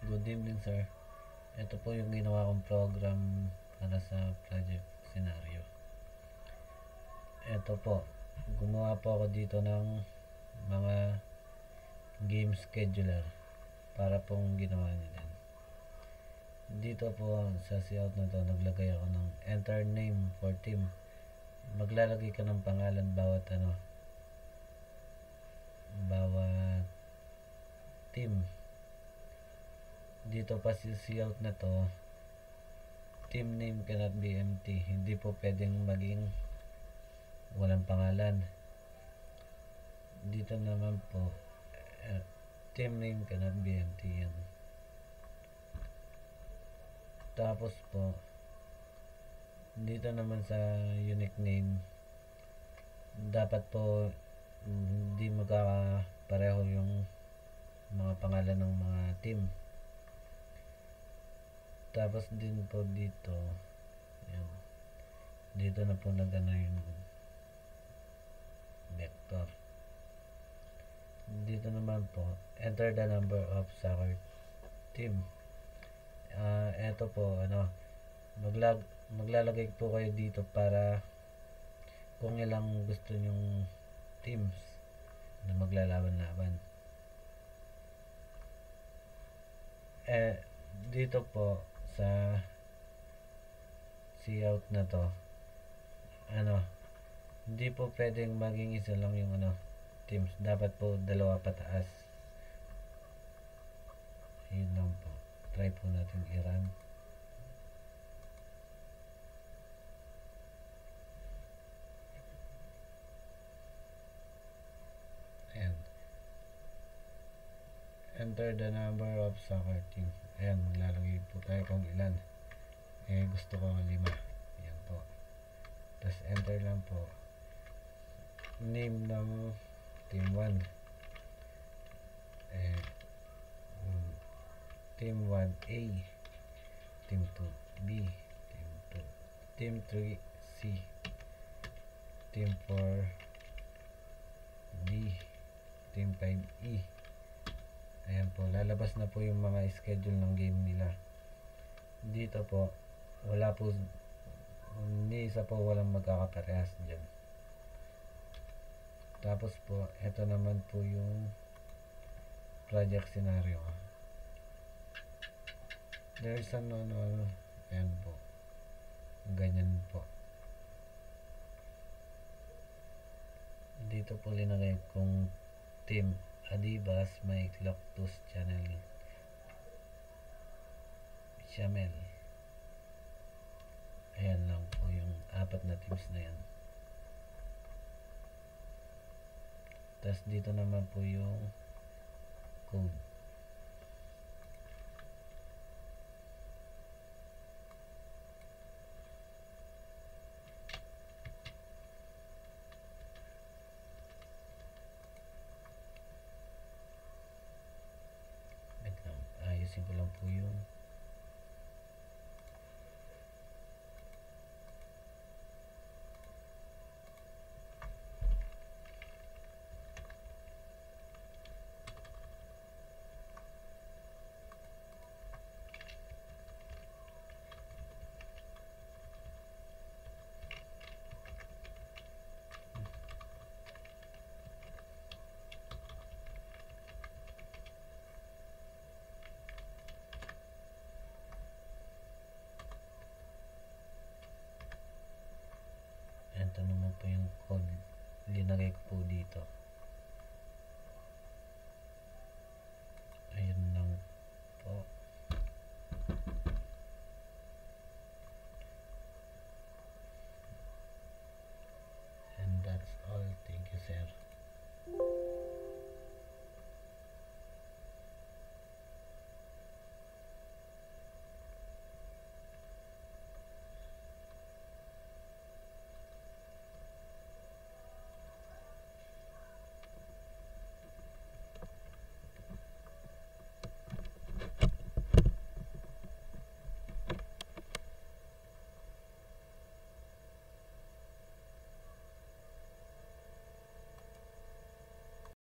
Good evening, sir. Ito po yung ginawa kong program para sa project scenario. Ito po, gumawa po ako dito ng mga game scheduler para pong ginawa niyo din. Dito po sa layout na to, naglagay ako ng enter name for team. Maglalagay ka ng pangalan bawat bawat team. Dito pa si layout na to, team name cannot be empty. Hindi po pwedeng maging walang pangalan. Dito naman po, team name cannot be empty yan. Tapos po, dito naman sa unique name, dapat po hindi magkakapareho yung mga pangalan ng mga team. Tapos din po dito, yan, dito na po nagano yung vector. Dito naman po, enter the number of soccer team. Eto po, maglalagay po kayo dito para kung ilang gusto nyong teams na maglalaban-laban. Dito po sa layout na to, hindi po pwedeng maging isa lang yung teams. Dapat po dalawa pataas. Yun lang po. Try po natin i-run. Ayan. Enter the number of soccer team. Ayan, maglalagay po tayo kung ilan. Gusto ko 5. Ayan po. Tapos enter lang po. Name ng team 1. Team 1A. Team 2B. Team 2. Team 3C. Team 4D. Team 5E. Ayan po, lalabas na po yung mga schedule ng game nila. Dito po, wala po, hindi isa po walang magkakaparehas dyan. Tapos po, ito naman po yung project scenario. There's an ayan po. Ganyan po. Dito po linagay kung team Adibas may Cloctus Channel Shamel. Ayan lang po yung 4 na teams na yan. Tapos dito naman po yung code. Ayusin ko lang po yung ito naman po yung code linagay ko po dito.